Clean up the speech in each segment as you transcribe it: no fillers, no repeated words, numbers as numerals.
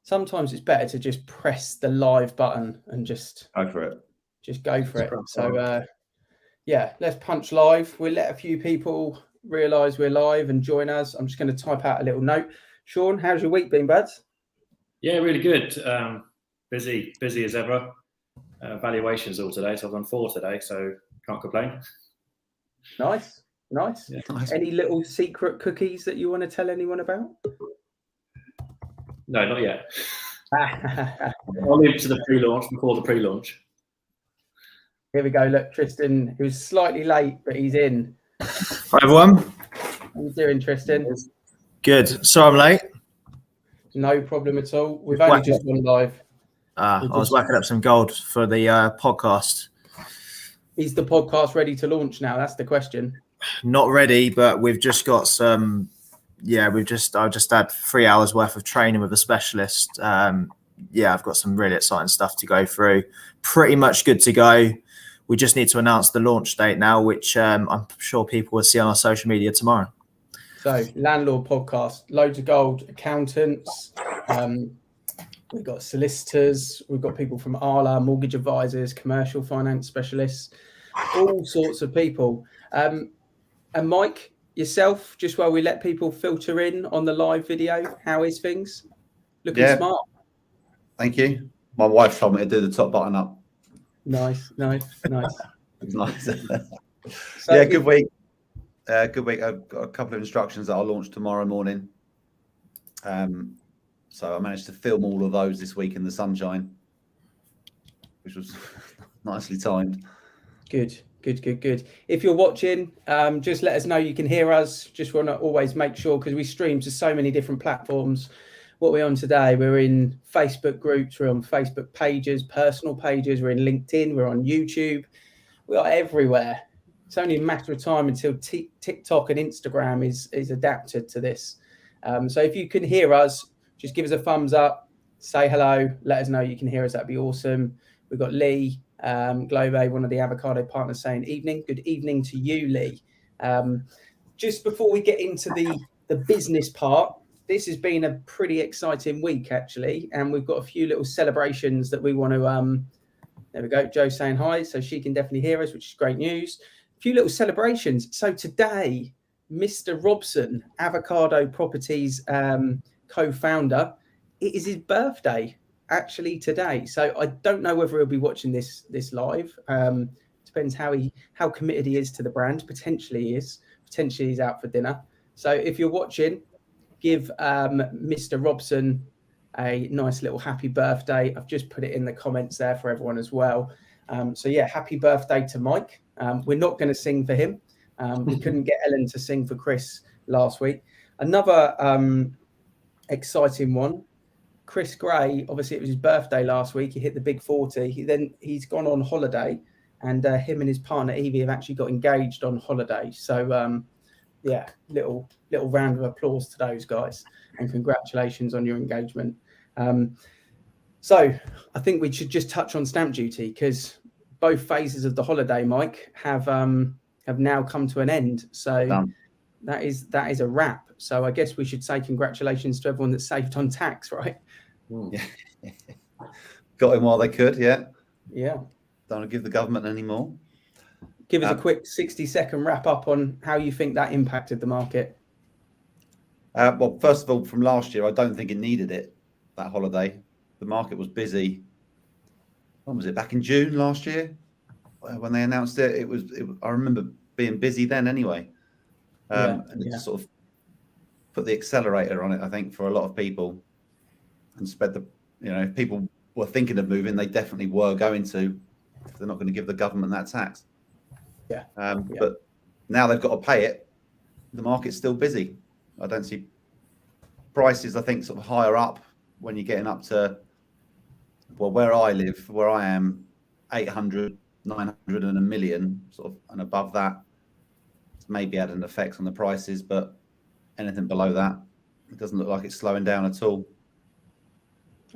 sometimes it's better to just press the live button and just go for it. Just go for it. So, let's punch live. We'll let a few people realise we're live and join us. I'm just going to type out a little note. Sean, how's your week been, bud? Yeah, really good. Busy as ever. Valuations all today, so I've done 4 today, so can't complain. Nice. Yeah. Any little secret cookies that you want to tell anyone about? No, not yet. I'll leave it to the pre-launch, before the pre-launch. Here we go. Look, Tristan, he was slightly late, but he's in. Hi, everyone. How you doing, Tristan? Good. So I'm late. No problem at all. We've only just gone live. I was whacking up some gold for the podcast. Is the podcast ready to launch now? That's the question. Not ready, but we've just got some. I've just had 3 hours worth of training with a specialist. I've got some really exciting stuff to go through. Pretty much good to go. We just need to announce the launch date now, which I'm sure people will see on our social media tomorrow. So, Landlord Podcast, loads of gold, accountants, we've got solicitors, we've got people from ALA, mortgage advisors, commercial finance specialists, all sorts of people. And Mike, yourself, just while we let people filter in on the live video, how is things? Looking smart. Thank you. My wife told me to do the top button up. Nice. Nice. So good week. Good week. I've got a couple of instructions that I'll launch tomorrow morning. So I managed to film all of those this week in the sunshine, which was nicely timed. Good. If you're watching, just let us know you can hear us. Just want to always make sure, because we stream to so many different platforms. What we're on today, we're in Facebook groups, we're on Facebook pages, personal pages, we're in LinkedIn, we're on YouTube. We are everywhere. It's only a matter of time until TikTok and Instagram is adapted to this. So if you can hear us, just give us a thumbs up, say hello, let us know you can hear us. That'd be awesome. We've got Lee Globe, one of the avocado partners, saying evening. Good evening to you, Lee. Just before we get into the business part, this has been a pretty exciting week, actually, and we've got a few little celebrations that we want to. There we go. Joe's saying hi, so she can definitely hear us, which is great news. A few little celebrations. So today, Mr. Robson, Avocado Properties co-founder, it is his birthday actually today. So I don't know whether he'll be watching this live. Depends how committed he is to the brand. Potentially he is. Potentially he's out for dinner. So if you're watching, give Mr. Robson a nice little happy birthday. I've just put it in the comments there for everyone as well. Happy birthday to Mike. We're not going to sing for him. We couldn't get Ellen to sing for Chris last week. Another exciting one. Chris Gray, obviously it was his birthday last week. He hit the big 40. He's gone on holiday, and him and his partner Evie have actually got engaged on holiday. So little round of applause to those guys, and congratulations on your engagement. So I think we should just touch on stamp duty, because both phases of the holiday, Mike, have now come to an end. So that is a wrap. So I guess we should say congratulations to everyone that saved on tax, right? Yeah. Got in while they could, yeah. Yeah. Don't give the government any more. Give us a quick 60-second wrap up on how you think that impacted the market. Well, first of all, from last year, I don't think it needed it, that holiday. The market was busy. When was it? Back in June last year when they announced it? I remember being busy then anyway. And it just sort of put the accelerator on it, I think, for a lot of people, and spread if people were thinking of moving, they definitely were going to, if they're not going to give the government that tax. But now they've got to pay it. The market's still busy. I don't see prices, I think, sort of higher up when you're getting up to, well, where I live, where I am, 800, 900 and a million, sort of, and above that, it's maybe had an effect on the prices, but anything below that, it doesn't look like it's slowing down at all.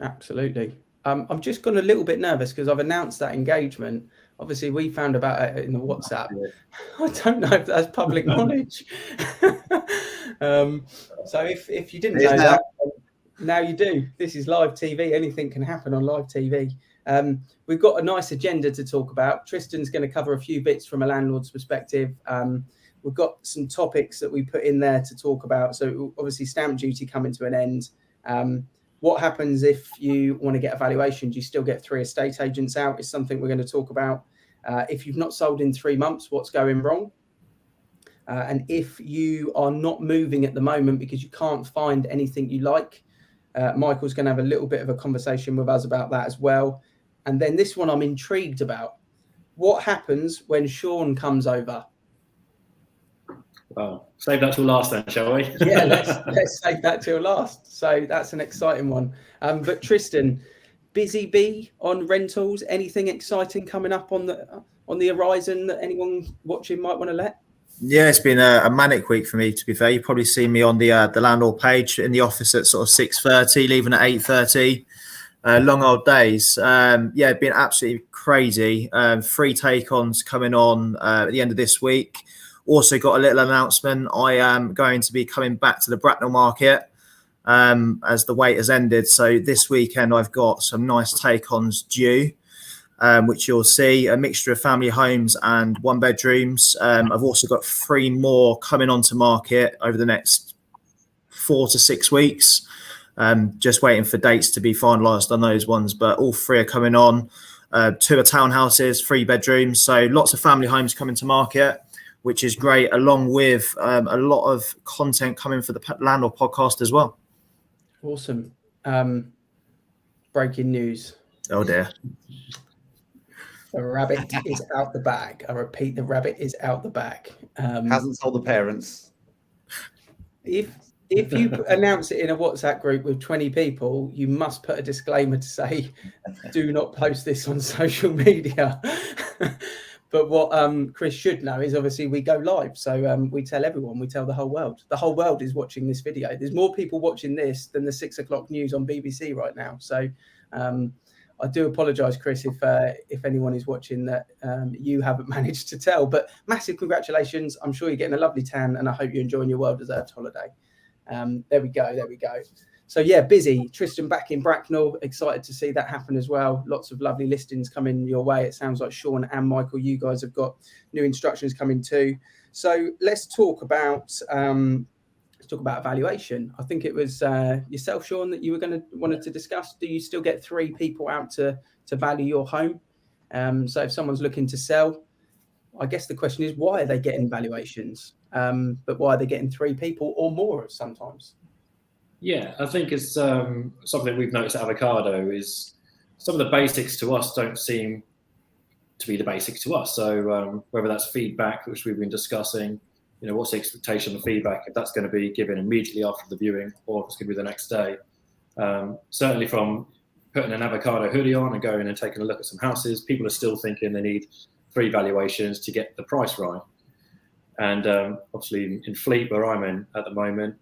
Absolutely. I've just gone a little bit nervous because I've announced that engagement. Obviously, we found about it in the WhatsApp. I don't know if that's public knowledge. So if you didn't know that, Now you do. This is live TV. Anything can happen on live TV. We've got a nice agenda to talk about. Tristan's going to cover a few bits from a landlord's perspective. We've got some topics that we put in there to talk about. So obviously stamp duty coming to an end. What happens if you want to get a valuation? Do you still get 3 estate agents out? Is something we're going to talk about. If you've not sold in 3 months, what's going wrong? And if you are not moving at the moment because you can't find anything you like, Michael's going to have a little bit of a conversation with us about that as well. And then this one I'm intrigued about. What happens when Sean comes over? Well, save that till last then, shall we? Yeah, let's save that till last. So that's an exciting one. But Tristan, busy bee on rentals? Anything exciting coming up on the horizon that anyone watching might want to let? Yeah, it's been a manic week for me, to be fair. You've probably seen me on the landlord page in the office at sort of 6:30, leaving at 8:30. Long old days. Yeah, it's been absolutely crazy. 3 take-ons coming on at the end of this week. Also got a little announcement. I am going to be coming back to the Bracknell market as the wait has ended. So this weekend I've got some nice take-ons due. Which you'll see, a mixture of family homes and 1-bedrooms. I've also got 3 more coming onto market over the next 4 to 6 weeks. Just waiting for dates to be finalised on those ones, but all 3 are coming on. 2 are townhouses, 3 bedrooms. So lots of family homes coming to market, which is great, along with a lot of content coming for the Landlord Podcast as well. Awesome. Breaking news. Oh dear. The rabbit is out the bag. I repeat, the rabbit is out the bag. Hasn't told the parents. If you announce it in a WhatsApp group with 20 people, you must put a disclaimer to say, do not post this on social media. But what Chris should know is obviously we go live. So we tell everyone, we tell the whole world. The whole world is watching this video. There's more people watching this than the 6 o'clock news on BBC right now. So I do apologise, Chris, if anyone is watching that you haven't managed to tell. But massive congratulations. I'm sure you're getting a lovely tan and I hope you're enjoying your well-deserved holiday. There we go. So, yeah, busy. Tristan back in Bracknell. Excited to see that happen as well. Lots of lovely listings coming your way. It sounds like Sean and Michael, you guys have got new instructions coming too. So let's talk about valuation. I think it was yourself, Sean, that you were wanted to discuss. Do you still get 3 people out to value your home? So if someone's looking to sell, I guess the question is, why are they getting valuations? But why are they getting 3 people or more sometimes? Yeah, I think it's something we've noticed at Avocado is some of the basics to us don't seem to be the basics to us. So whether that's feedback, which we've been discussing, what's the expectation of feedback, if that's going to be given immediately after the viewing or if it's going to be the next day. Certainly from putting an Avocado hoodie on and going and taking a look at some houses, people are still thinking they need 3 valuations to get the price right. And obviously in Fleet, where I'm in at the moment,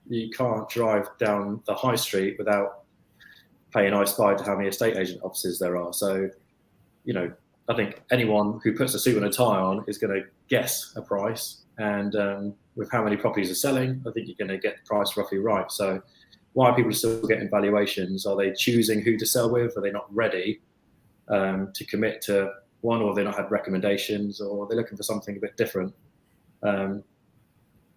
you can't drive down the high street without paying I Spy to how many estate agent offices there are. So, I think anyone who puts a suit and a tie on is going to guess a price. And with how many properties are selling, I think you're going to get the price roughly right. So why are people still getting valuations? Are they choosing who to sell with? Are they not ready to commit to one, or have they not had recommendations, or are they looking for something a bit different?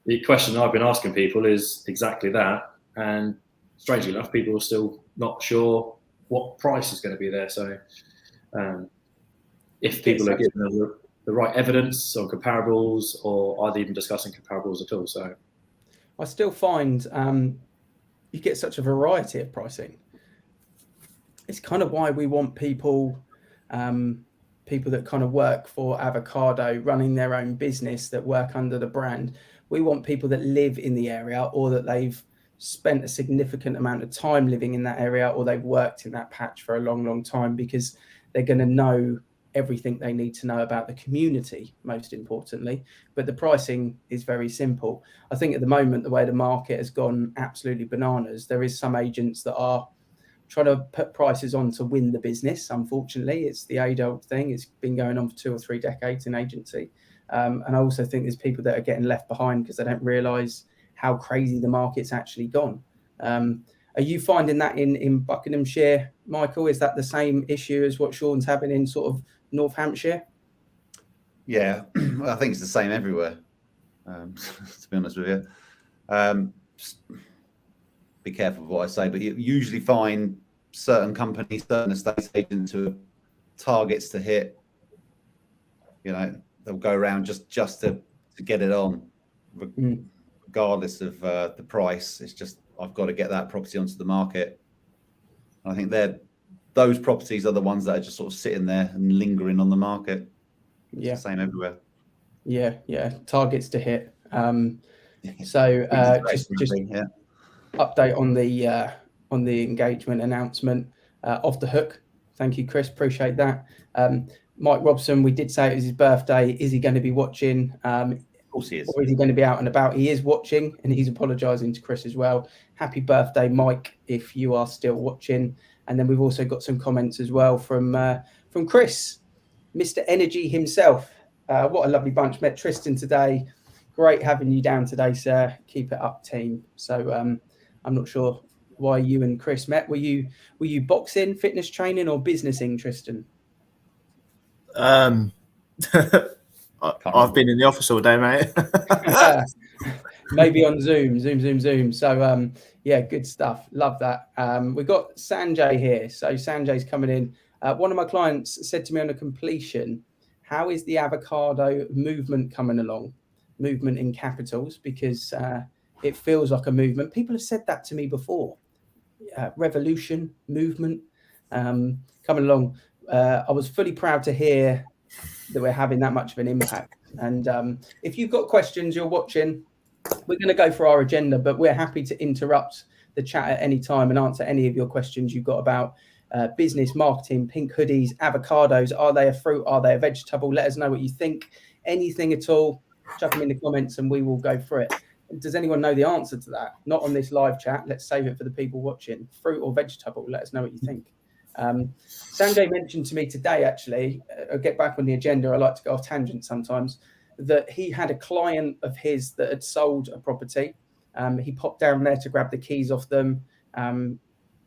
The question I've been asking people is exactly that. And strangely enough, people are still not sure what price is going to be there. So if people are given the right evidence on comparables, or are they even discussing comparables at all? So I still find you get such a variety of pricing. It's kind of why we want people that kind of work for Avocado, running their own business, that work under the brand. We want people that live in the area, or that they've spent a significant amount of time living in that area, or they've worked in that patch for a long, long time, because they're going to know everything they need to know about the community, most importantly. But the pricing is very simple. I think at the moment, the way the market has gone absolutely bananas, there is some agents that are trying to put prices on to win the business. Unfortunately, it's the age-old thing. It's been going on for 2 or 3 decades in agency. And I also think there's people that are getting left behind because they don't realise how crazy the market's actually gone. Are you finding that in Buckinghamshire, Michael? Is that the same issue as what Sean's having in sort of North Hampshire? Yeah, I think it's the same everywhere, to be honest with you. Be careful with what I say, but you usually find certain companies, certain estate agents who have targets to hit. You know, they'll go around just to get it on, regardless of the price. It's just, I've got to get that property onto the market. And I think those properties are the ones that are just sort of sitting there and lingering on the market. It's the same everywhere. Yeah. Targets to hit. So just update on the engagement announcement. Off the hook. Thank you, Chris. Appreciate that. Mike Robson, we did say it was his birthday. Is he going to be watching? Of course he is. Or is he going to be out and about? He is watching, and he's apologising to Chris as well. Happy birthday, Mike, if you are still watching. And then we've also got some comments as well from Chris, Mr. Energy himself. What a lovely bunch. Met Tristan today. Great having you down today, sir. Keep it up, team. So I'm not sure why you and Chris met. Were you boxing, fitness training, or businessing, Tristan? I've been in the office all day, mate. Maybe on Zoom. So yeah, good stuff. Love that. We've got Sanjay here. So Sanjay's coming in. One of my clients said to me on a completion, how is the avocado movement coming along? Movement in capitals, because it feels like a movement. People have said that to me before. Revolution, movement, coming along. I was fully proud to hear that we're having that much of an impact. And if you've got questions, you're watching, we're going to go for our agenda, but we're happy to interrupt the chat at any time and answer any of your questions you've got about business, marketing, pink hoodies, avocados. Are they a fruit? Are they a vegetable? Let us know what you think. Anything at all, chuck them in the comments and we will go through it. Does anyone know the answer to that? Not on this live chat. Let's save it for the people watching. Fruit or vegetable? Let us know what you think. Sanjay mentioned to me today, actually, I'll get back on the agenda. I like to go off tangent sometimes, that he had a client of his that had sold a property. He popped down there to grab the keys off them,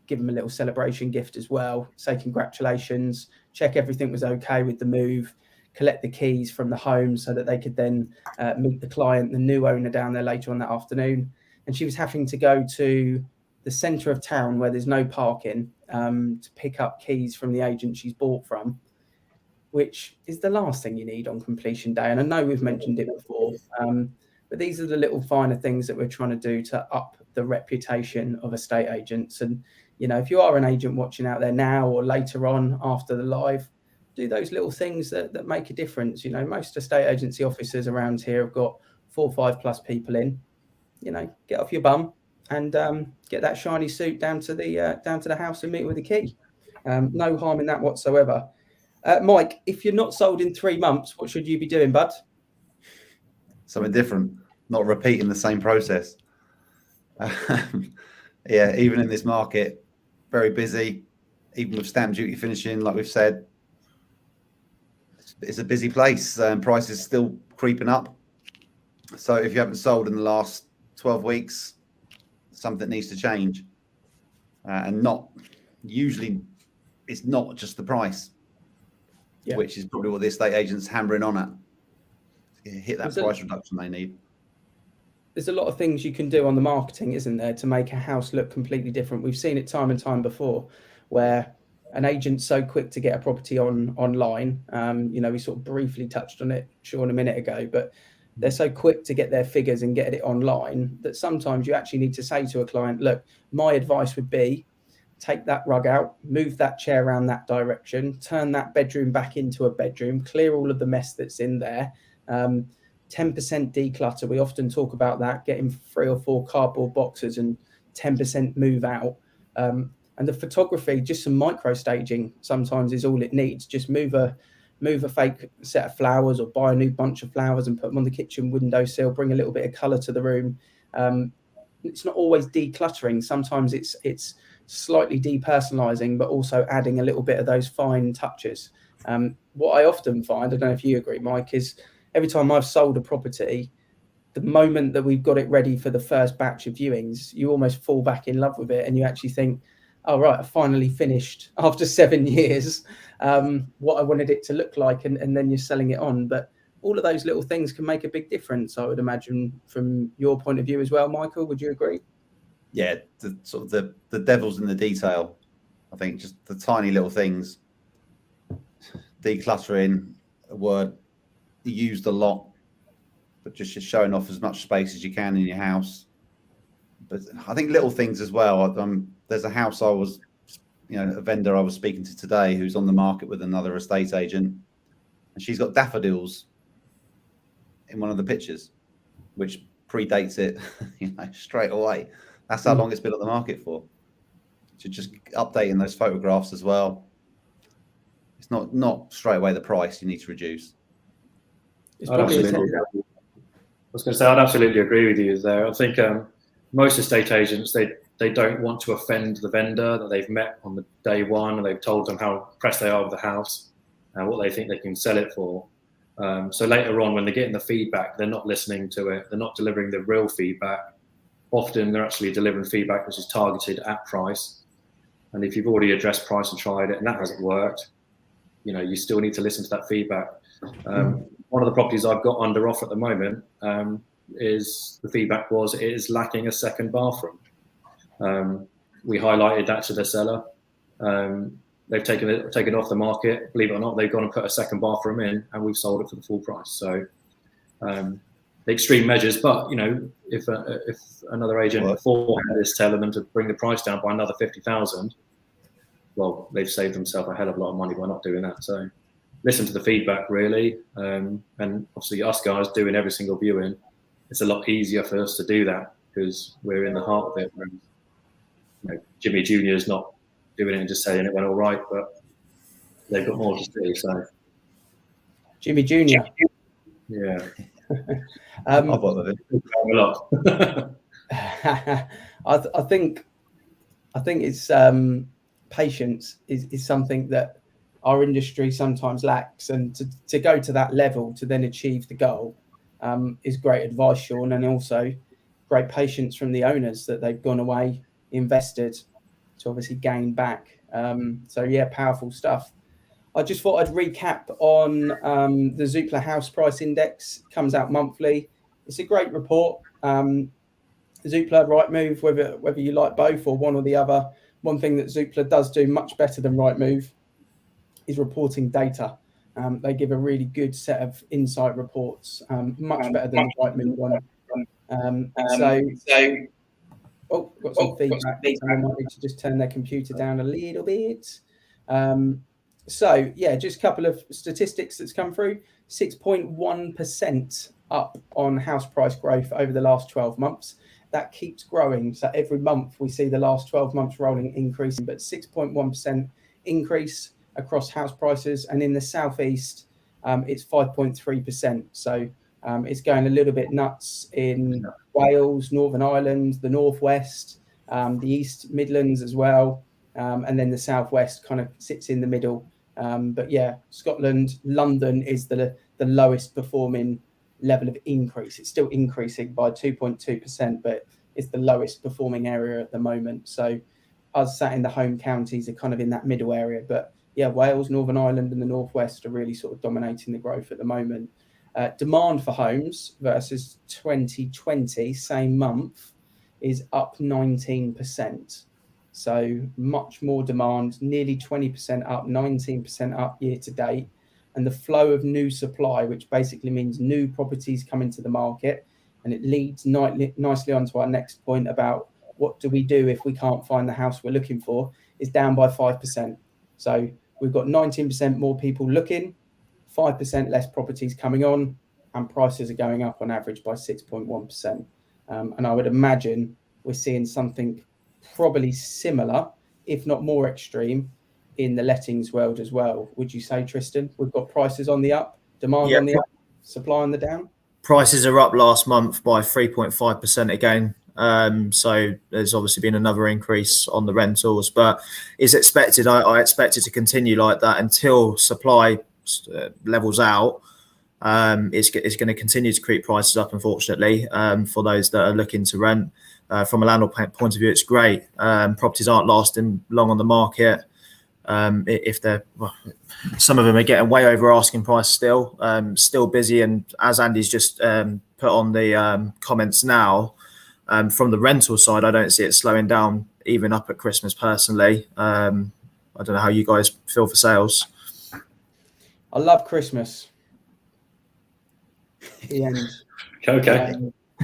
give them a little celebration gift as well, say congratulations, check everything was okay with the move, collect the keys from the home so that they could then meet the client, the new owner, down there later on that afternoon. And she was having to go to the centre of town where there's no parking to pick up keys from the agent she's bought from, which is the last thing you need on completion day. And I know we've mentioned it before, but these are the little finer things that we're trying to do to up the reputation of estate agents. And, you know, if you are an agent watching out there now or later on after the live, do those little things that make a difference. You know, most estate agency offices around here have got 4 or 5 plus people in. You know, get off your bum and get that shiny suit down to the house and meet with the key. No harm in that whatsoever. Mike, if you're not sold in 3 months, what should you be doing, bud? Something different, not repeating the same process. Yeah, even in this market, very busy, even with stamp duty finishing, like we've said, it's a busy place. Prices still creeping up. So if you haven't sold in the last 12 weeks, something needs to change. And not usually, it's not just the price, which is probably what the estate agent's hammering on at. Hit that price reduction they need. There's a lot of things you can do on the marketing, isn't there, to make a house look completely different. We've seen it time and time before where an agent's so quick to get a property online. You know, we sort of briefly touched on it, Sean, a minute ago, but they're so quick to get their figures and get it online that sometimes you actually need to say to a client, look, my advice would be take that rug out, move that chair around that direction, turn that bedroom back into a bedroom, clear all of the mess that's in there. 10% declutter. We often talk about that, getting 3 or 4 cardboard boxes and 10% move out. And the photography, just some micro staging sometimes is all it needs. Just move a fake set of flowers or buy a new bunch of flowers and put them on the kitchen windowsill, bring a little bit of colour to the room. It's not always decluttering. Sometimes it's slightly depersonalising, but also adding a little bit of those fine touches. What I often find, I don't know if you agree, Mike, is every time I've sold a property, the moment that we've got it ready for the first batch of viewings, you almost fall back in love with it, and you actually think, oh, right, I finally finished after 7 years what I wanted it to look like, and then you're selling it on. But all of those little things can make a big difference, I would imagine, from your point of view as well, Michael. Would you agree? Yeah, the devil's in the detail. I think just the tiny little things. Decluttering, a word used a lot, but just showing off as much space as you can in your house. But I think little things as well. There's a house a vendor I was speaking to today who's on the market with another estate agent, and she's got daffodils in one of the pictures, which predates it, straight away. That's how long it's been on the market for. So just updating those photographs as well. It's not straight away the price you need to reduce. I was going to say, I'd absolutely agree with you there. I think most estate agents, they don't want to offend the vendor that they've met on the day one, and they've told them how impressed they are with the house and what they think they can sell it for. So later on, when they're getting the feedback, they're not listening to it. They're not delivering the real feedback. Often they're actually delivering feedback which is targeted at price. And if you've already addressed price and tried it and that hasn't worked, you still need to listen to that feedback. One of the properties I've got under offer at the moment is the feedback was it is lacking a second bathroom. We highlighted that to the seller. They've taken it off the market. Believe it or not, they've gone and put a second bathroom in, and we've sold it for the full price. So the extreme measures, but if another agent beforehand is telling them to bring the price down by another 50,000, well, they've saved themselves a hell of a lot of money by not doing that. So listen to the feedback, really. And obviously us guys doing every single viewing, it's a lot easier for us to do that because we're in the heart of it. Jimmy Jr. is not doing it and just saying it went all right, but they've got more to do. So Jimmy Jr. Yeah. I've got a lot. I think it's patience is something that our industry sometimes lacks, and to go to that level to then achieve the goal is great advice, Sean, and also great patience from the owners that they've gone away, invested to obviously gain back. So yeah, powerful stuff. I just thought I'd recap on the Zoopla House Price Index. It comes out monthly. It's a great report. Zoopla, Rightmove, whether you like both or one or the other. One thing that Zoopla does do much better than Rightmove is reporting data. They give a really good set of insight reports, much better than the Rightmove one. Got some feedback. Someone might need to just turn their computer down a little bit. So yeah, just a couple of statistics that's come through. 6.1% up on house price growth over the last 12 months. That keeps growing. So every month we see the last 12 months rolling increasing, but 6.1% increase across house prices. And in the southeast, it's 5.3%. So it's going a little bit nuts in Wales, Northern Ireland, the Northwest, the East Midlands as well. And then the Southwest kind of sits in the middle. But yeah, Scotland, London is the lowest performing level of increase. It's still increasing by 2.2%, but it's the lowest performing area at the moment. So us sat in the home counties are kind of in that middle area. But yeah, Wales, Northern Ireland and the Northwest are really sort of dominating the growth at the moment. Demand for homes versus 2020, same month, is up 19%. So much more demand, nearly 20% up, 19% up year to date. And the flow of new supply, which basically means new properties come into the market. And it leads nicely onto our next point about what do we do if we can't find the house we're looking for, is down by 5%. So we've got 19% more people looking, 5% less properties coming on, and prices are going up on average by 6.1%. And I would imagine we're seeing something probably similar, if not more extreme, in the lettings world as well. Would you say, Tristan? We've got prices on the up, demand on the up, supply on the down? Prices are up last month by 3.5% again. So there's obviously been another increase on the rentals, but it's expected. I expect it to continue like that until supply levels out. It's going to continue to creep prices up, unfortunately, for those that are looking to rent. From a landlord point of view, it's great. Properties aren't lasting long on the market. If they're, some of them are getting way over asking price still busy. And as Andy's just put on the comments now, from the rental side, I don't see it slowing down even up at Christmas personally. I don't know how you guys feel for sales. I love Christmas. The end. Okay.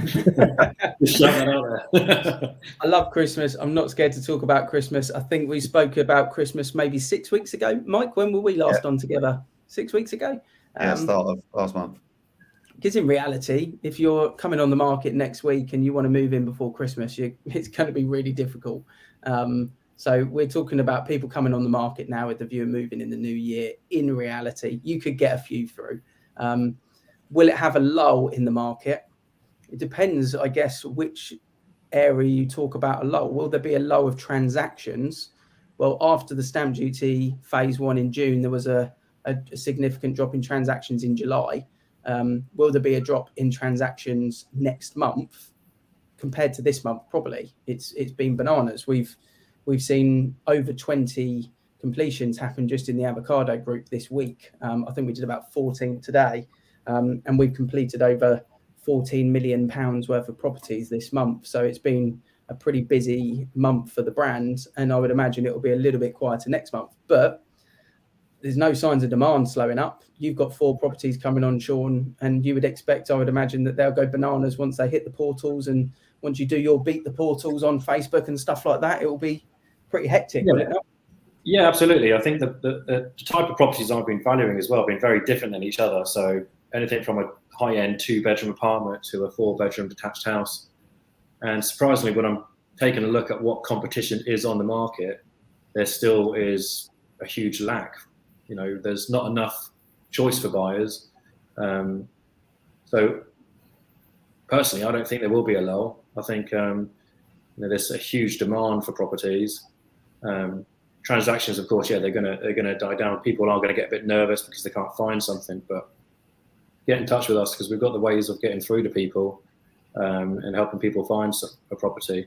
Just shout that out there. I love Christmas. I'm not scared to talk about Christmas. I think we spoke about Christmas maybe 6 weeks ago. Mike, when were we last on together? 6 weeks ago? Start of last month. Because in reality, if you're coming on the market next week and you want to move in before Christmas, it's going to be really difficult. So we're talking about people coming on the market now with the view of moving in the new year. In reality, you could get a few through. Will it have a lull in the market? It depends, I guess, which area you talk about a lull. Will there be a lull of transactions? Well, after the stamp duty phase 1 in June, there was a significant drop in transactions in July. Will there be a drop in transactions next month compared to this month? Probably. It's been bananas. We've seen over 20 completions happen just in the avocado group this week. I think we did about 14 today, and we've completed over £14 million worth of properties this month. So it's been a pretty busy month for the brand, and I would imagine it will be a little bit quieter next month. But there's no signs of demand slowing up. You've got 4 properties coming on, Sean, and you would expect, I would imagine, that they'll go bananas once they hit the portals. And once you do your beat the portals on Facebook and stuff like that, it will be pretty hectic, will it not? Yeah, absolutely. I think the type of properties I've been valuing as well have been very different than each other. So anything from a high-end 2-bedroom apartment to a 4-bedroom detached house. And surprisingly, when I'm taking a look at what competition is on the market, there still is a huge lack. You know, there's not enough choice for buyers. So personally, I don't think there will be a lull. I think there's a huge demand for properties. Transactions, of course, they're gonna die down. People are going to get a bit nervous because they can't find something. But get in touch with us because we've got the ways of getting through to people and helping people find a property.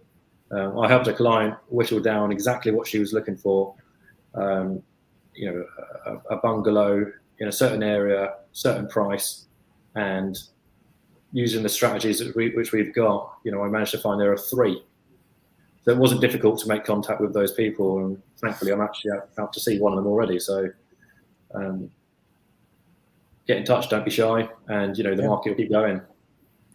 I helped a client whittle down exactly what she was looking for. A bungalow in a certain area, certain price, and using the strategies which we've got, I managed to find there are 3. So it wasn't difficult to make contact with those people, and thankfully I'm actually out to see one of them already. So get in touch, don't be shy, and the market will keep going.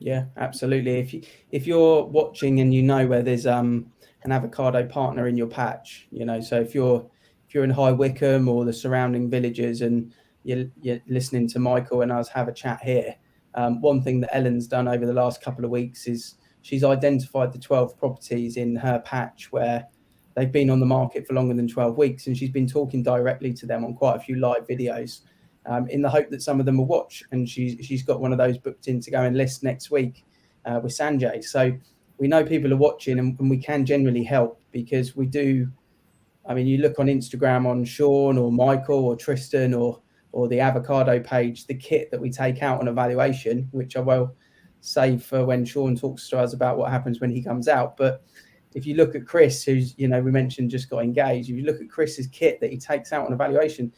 Yeah, absolutely. If you're watching and where there's an avocado partner in your patch, so if you're in High Wycombe or the surrounding villages and you're listening to Michael and us have a chat here, one thing that Ellen's done over the last couple of weeks is she's identified the 12 properties in her patch where they've been on the market for longer than 12 weeks. And she's been talking directly to them on quite a few live videos in the hope that some of them will watch. And she's got one of those booked in to go and list next week with Sanjay. So we know people are watching and we can generally help because we do. I mean, you look on Instagram on Sean or Michael or Tristan or the avocado page, the kit that we take out on evaluation, which I will save for when Sean talks to us about what happens when he comes out. But if you look at Chris, who's, we mentioned just got engaged, if you look at Chris's kit that he takes out on evaluation,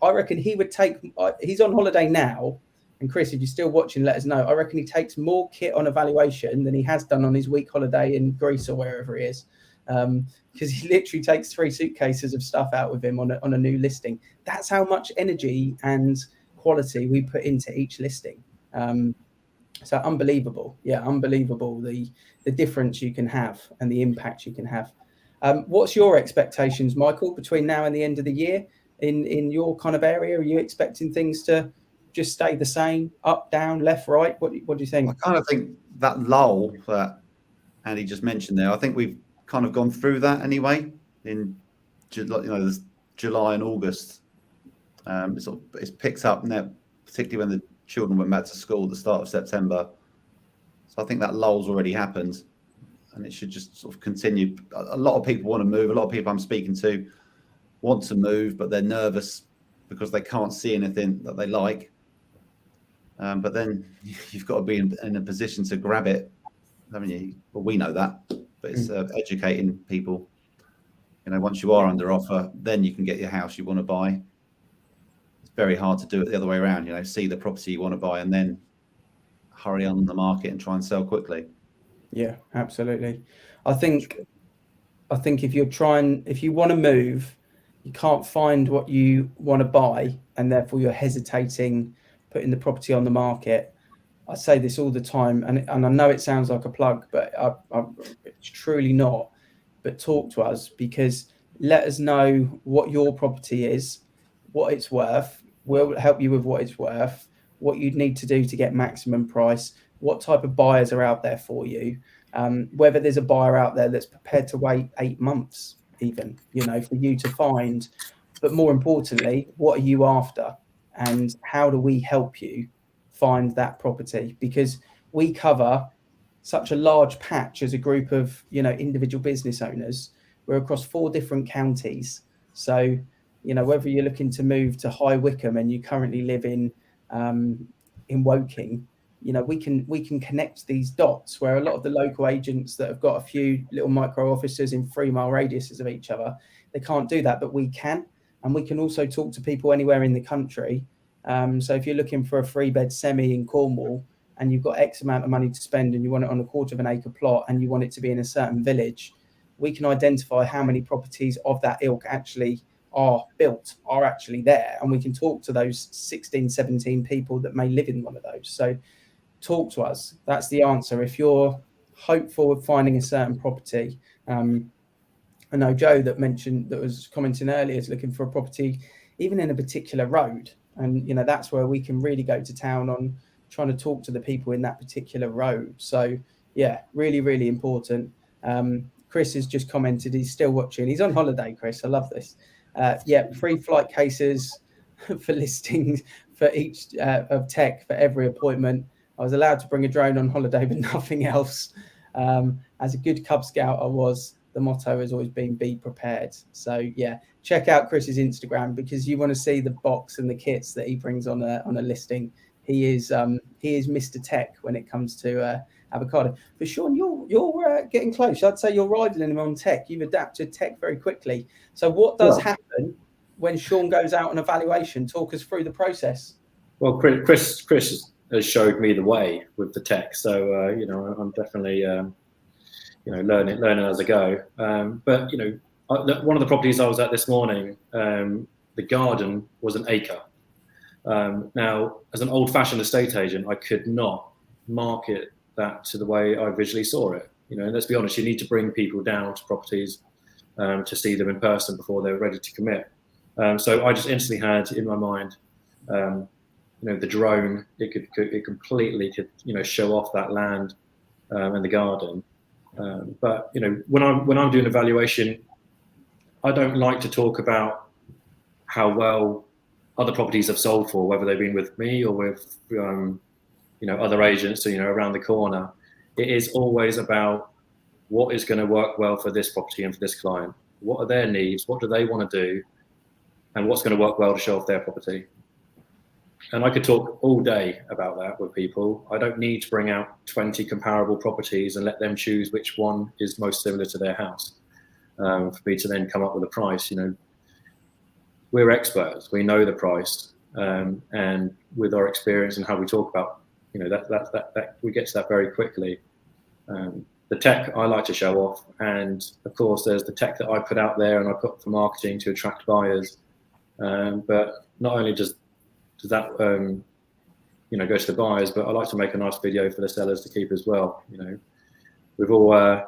I reckon he would take, he's on holiday now. And Chris, if you're still watching, let us know. I reckon he takes more kit on evaluation than he has done on his week holiday in Greece or wherever he is. Because he literally takes 3 suitcases of stuff out with him on a new listing. That's how much energy and quality we put into each listing. So unbelievable. Yeah, unbelievable the difference you can have and the impact you can have. What's your expectations, Michael, between now and the end of the year in your kind of area? Are you expecting things to just stay the same, up, down, left, right? What do you think? I kind of think that lull that Andy just mentioned there, I think we've kind of gone through that anyway in July and August. It's picked up now, particularly when the children went back to school at the start of September. So I think that lull's already happened and it should just sort of continue. A lot of people want to move. A lot of people I'm speaking to want to move, but they're nervous because they can't see anything that they like. But then you've got to be in a position to grab it, haven't you? Well, we know that, but it's educating people. Once you are under offer, then you can get your house you want to buy. It's very hard to do it the other way around. See the property you want to buy and then hurry on the market and try and sell quickly. Yeah, absolutely. I think if you want to move, you can't find what you want to buy, and therefore you're hesitating putting the property on the market. I say this all the time, and I know it sounds like a plug, but it's truly not. But talk to us, because let us know what your property is, what it's worth. We'll help you with what it's worth, what you'd need to do to get maximum price, what type of buyers are out there for you, whether there's a buyer out there that's prepared to wait 8 months even, for you to find. But more importantly, what are you after, and how do we help you find that property? Because we cover such a large patch as a group of individual business owners. We're across 4 different counties, so whether you're looking to move to High Wycombe and you currently live in Woking, we can connect these dots, where a lot of the local agents that have got a few little micro offices in 3-mile radiuses of each other, they can't do that, but we can. And we can also talk to people anywhere in the country. So if you're looking for a 3-bed semi in Cornwall and you've got X amount of money to spend and you want it on a 1/4 of an acre plot and you want it to be in a certain village, we can identify how many properties of that ilk actually are actually there. And we can talk to those 16, 17 people that may live in one of those. So talk to us. That's the answer. If you're hopeful of finding a certain property, I know Joe that was commenting earlier is looking for a property even in a particular road. And, that's where we can really go to town on trying to talk to the people in that particular road. So, yeah, really, really important. Chris has just commented he's still watching. He's on holiday, Chris. I love this. Free flight cases for listings for each of tech for every appointment. I was allowed to bring a drone on holiday, but nothing else. As a good Cub Scout I was, the motto has always been be prepared. So yeah, check out Chris's Instagram, because you want to see the box and the kits that he brings on a listing. He is Mr. Tech when it comes to avocado. But Sean, you're getting close. I'd say you're riding him on tech. You've adapted tech very quickly. So what does happen when Sean goes out on a valuation? Talk us through the process. Well, Chris has showed me the way with the tech. So I'm definitely learning as I go. But one of the properties I was at this morning, the garden was an acre. Now, as an old-fashioned estate agent, I could not market that to the way I visually saw it. And let's be honest, you need to bring people down to properties to see them in person before they're ready to commit. So I just instantly had in my mind, the drone. It completely could show off that land and the garden. But when I'm doing a valuation, I don't like to talk about how well other properties have sold for, whether they've been with me or with other agents, around the corner. It is always about what is going to work well for this property and for this client. What are their needs? What do they want to do? And what's going to work well to show off their property? And I could talk all day about that with people. I don't need to bring out 20 comparable properties and let them choose which one is most similar to their house for me to then come up with a price. We're experts. We know the price, and with our experience and how we talk about, that we get to that very quickly. The tech I like to show off, and of course there's the tech that I put out there and I put for marketing to attract buyers. But not only does that go to the buyers, but I like to make a nice video for the sellers to keep as well. We've all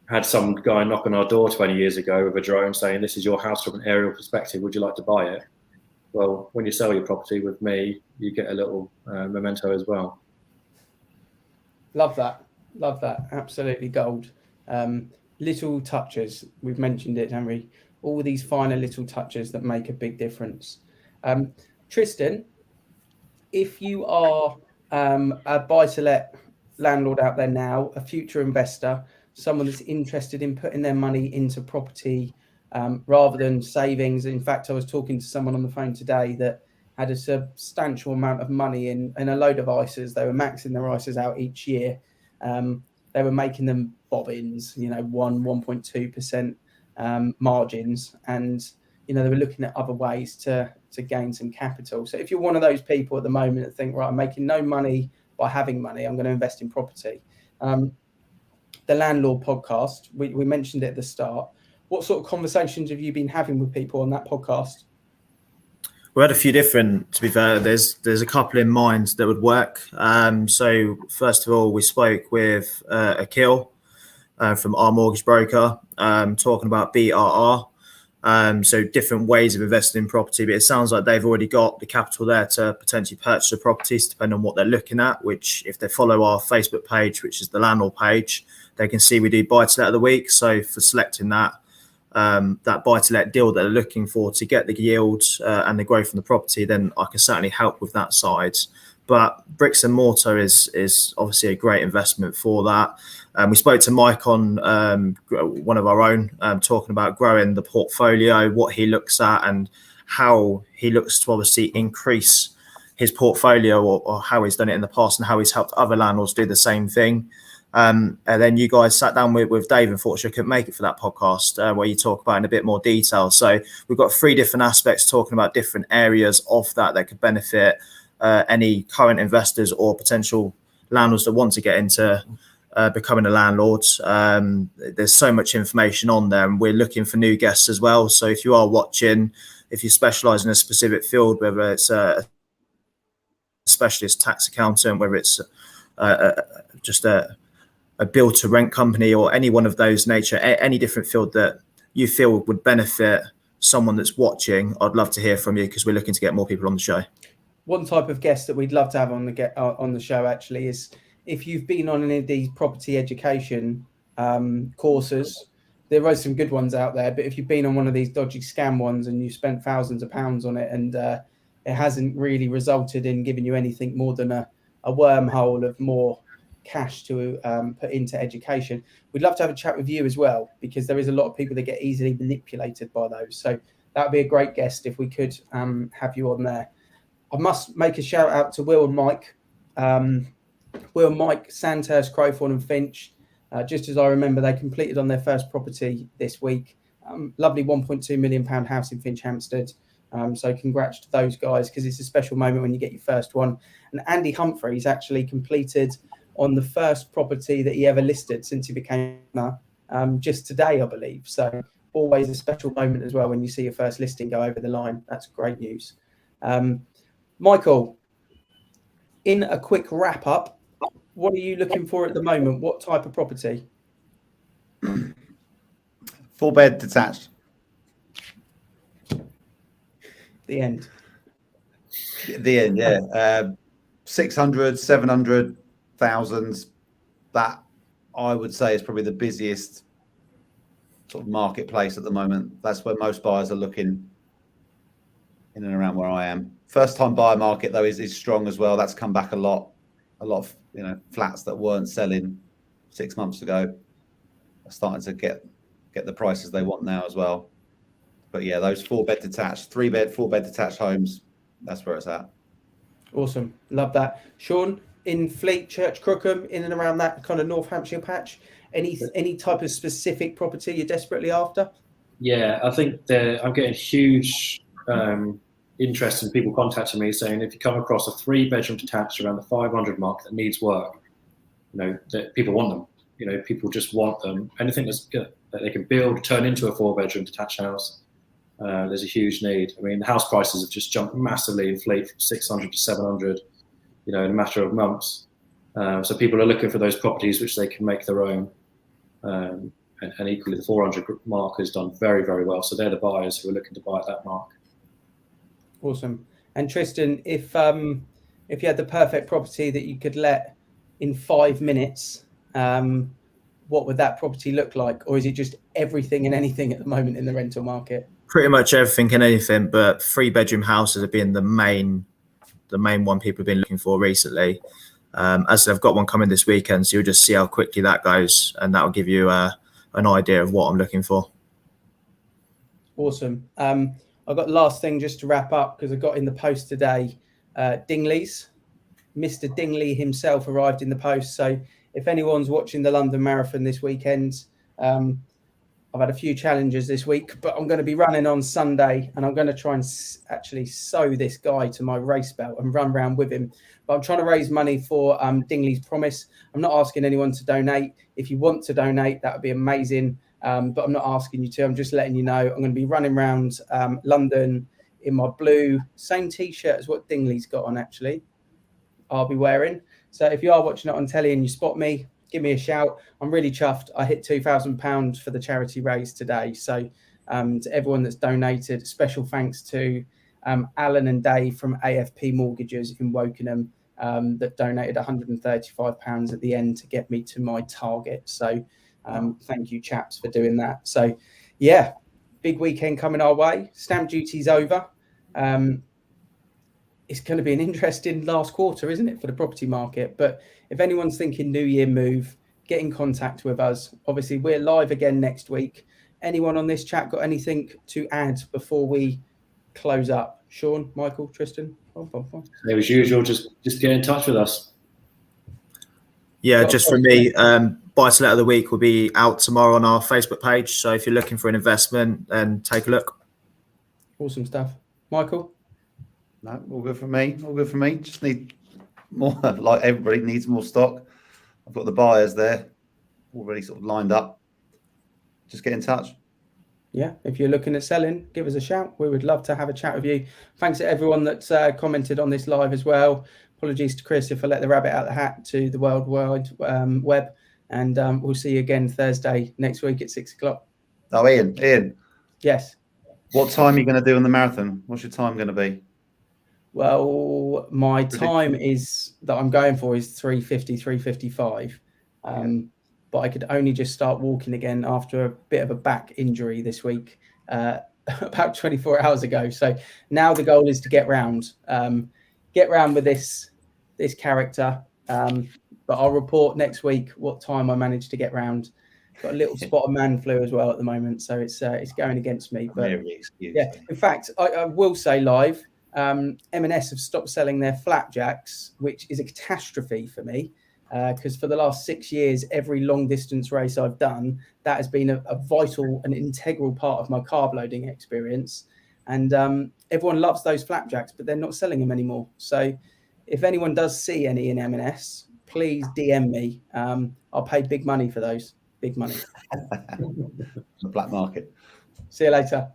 had some guy knock on our door 20 years ago with a drone saying, "This is your house from an aerial perspective. Would you like to buy it?" Well, when you sell your property with me, you get a little memento as well. Love that. Absolutely gold. Little touches. We've mentioned it, haven't we? All these finer little touches that make a big difference. Tristan, if you are a buy-to-let landlord out there now, a future investor, someone that's interested in putting their money into property rather than savings. In fact, I was talking to someone on the phone today that had a substantial amount of money in a load of ISAs. They were maxing their ISAs out each year. They were making them bobbins, 1.2% margins, and they were looking at other ways to gain some capital. So if you're one of those people at the moment that think, right, I'm making no money by having money, I'm going to invest in property. The Landlord Podcast, we mentioned it at the start. What sort of conversations have you been having with people on that podcast? We had a few different, to be fair. There's a couple in mind that would work. So first of all, we spoke with Akil from Our Mortgage Broker, talking about BRR. So different ways of investing in property, but it sounds like they've already got the capital there to potentially purchase a properties, depending on what they're looking at, which if they follow our Facebook page, which is the Landlord page, they can see we do buy-to-let of the week. So for selecting that buy-to-let deal that they're looking for to get the yield and the growth from the property, then I can certainly help with that side. But bricks and mortar is obviously a great investment for that. We spoke to Mike on one of our own, talking about growing the portfolio, what he looks at and how he looks to obviously increase his portfolio, or how he's done it in the past and how he's helped other landlords do the same thing. And then you guys sat down with Dave, and unfortunately couldn't make it for that podcast where you talk about in a bit more detail. So we've got 3 different aspects talking about different areas of that could benefit any current investors or potential landlords that want to get into becoming a landlord. There's so much information on there, and we're looking for new guests as well. So if you are watching, if you specialize in a specific field, whether it's a specialist tax accountant, whether it's just a build to rent company, or any one of those nature, any different field that you feel would benefit someone that's watching, I'd love to hear from you, because we're looking to get more people on the show. One type of guest that we'd love to have on the show actually is if you've been on any of these property education courses. There are some good ones out there, but if you've been on one of these dodgy scam ones and you spent thousands of pounds on it, and it hasn't really resulted in giving you anything more than a wormhole of more cash to put into education, we'd love to have a chat with you as well, because there is a lot of people that get easily manipulated by those. So that would be a great guest if we could have you on there. I must make a shout out to Will and Mike. Will and Mike, Sandhurst, Crowthorne and Finch. Just as I remember, they completed on their first property this week. Lovely £1.2 million house in Finch Hampstead. So congrats to those guys, because it's a special moment when you get your first one. And Andy Humphreys actually completed on the first property that he ever listed since he became just today, I believe. So always a special moment as well when you see your first listing go over the line. That's great news. Michael, in a quick wrap up, what are you looking for at the moment? What type of property? 4-bed detached. The end. The end, yeah. 600, 700, thousands. That I would say is probably the busiest sort of marketplace at the moment. That's where most buyers are looking, in and around where I am. First time buyer market though is strong as well. That's come back a lot of flats that weren't selling 6 months ago are starting to get the prices they want now as well. But yeah, those 4-bed detached, 3-bed, 4-bed detached homes, that's where it's at. Awesome. Love that. Sean, in Fleet, Church Crookham, in and around that kind of North Hampshire patch, any type of specific property you're desperately after? Yeah, I think I'm getting huge interest in people contacting me saying, if you come across a 3-bedroom detached around the 500 mark that needs work, that people want them. People just want them. Anything that's good that they can build, turn into a 4-bedroom detached house. There's a huge need. I mean, the house prices have just jumped massively in Fleet from 600 to 700, in a matter of months. So people are looking for those properties which they can make their own. And equally, the 400 mark has done very, very well. So they're the buyers who are looking to buy at that mark. Awesome. And Tristan, if you had the perfect property that you could let in 5 minutes, what would that property look like? Or is it just everything and anything at the moment in the rental market? Pretty much everything and anything, but 3-bedroom houses have been the main one people have been looking for recently. As I've got one coming this weekend, so you'll just see how quickly that goes, and that will give you an idea of what I'm looking for. Awesome. I've got the last thing just to wrap up because I got in the post today. Dingley's, Mr. Dingley himself arrived in the post. So if anyone's watching the London Marathon this weekend, I've had a few challenges this week, but I'm going to be running on Sunday, and I'm going to try and actually sew this guy to my race belt and run around with him. But I'm trying to raise money for Dingley's Promise. I'm not asking anyone to donate. If you want to donate, that would be amazing. But I'm not asking you to. I'm just letting you know I'm going to be running around London in my blue, same T-shirt as what Dingley's got on, actually. I'll be wearing. So if you are watching it on telly and you spot me, give me a shout. I'm really chuffed. I hit £2,000 for the charity raise today. So to everyone that's donated, special thanks to Alan and Dave from AFP Mortgages in Wokingham that donated £135 at the end to get me to my target. So thank you, chaps, for doing that. So, yeah, big weekend coming our way. Stamp duty's over. It's going to be an interesting last quarter, isn't it, for the property market? But if anyone's thinking New Year move, get in contact with us. Obviously, we're live again next week. Anyone on this chat got anything to add before we close up? Sean, Michael, Tristan? As usual, just get in touch with us. Yeah, just for me, buy-to-let of the week will be out tomorrow on our Facebook page. So if you're looking for an investment, then take a look. Awesome stuff. Michael? No, all good for me. All good for me. Just need more, like everybody needs more stock. I've got the buyers there already sort of lined up. Just get in touch. Yeah, if you're looking at selling, give us a shout. We would love to have a chat with you. Thanks to everyone that's commented on this live as well. Apologies to Chris if I let the rabbit out of the hat to the World Wide Web. And we'll see you again Thursday next week at 6 o'clock. Oh, Ian. Yes. What time are you going to do on the marathon? What's your time going to be? Well, my time is that I'm going for is 3:50, 3:55. But I could only just start walking again after a bit of a back injury this week, about 24 hours ago. So now the goal is to get round with this character. But I'll report next week what time I managed to get round. Got a little spot of man flu as well at the moment, so it's going against me. But yeah, in fact, I will say live. M&S have stopped selling their flapjacks, which is a catastrophe for me because for the last 6 years, every long distance race I've done, that has been a vital and integral part of my carb loading experience. And everyone loves those flapjacks, but they're not selling them anymore. So if anyone does see any in M&S, please DM me. I'll pay big money for those. Big money. The black market. See you later.